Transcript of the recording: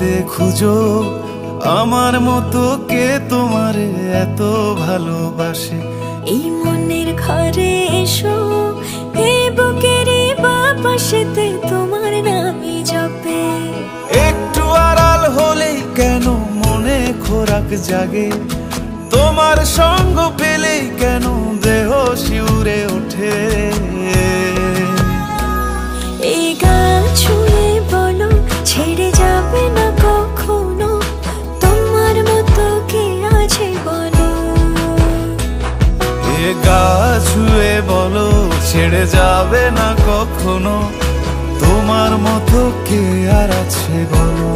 পৃথিবীতে খুঁজো আমার মতো কে তোমারে এত ভালোবাসে। এই মনের ঘরে এসো, এই বুকেরই বাপাশেতে তোমার নামই জপে। একটু আড়াল হলেই কেন মনে খোরাক জাগে, তোমার সঙ্গ পেলেই কেন দেহ শিউরে ওঠে। এই গান ছুঁয়ে বলো ছেড়ে যাবে না কখনো, তোমার মতো কে আছে বলো। এ গা ছুঁয়ে বলো ছেড়ে যাবে না কখনো, তোমার মতো কে আর আছে বলো।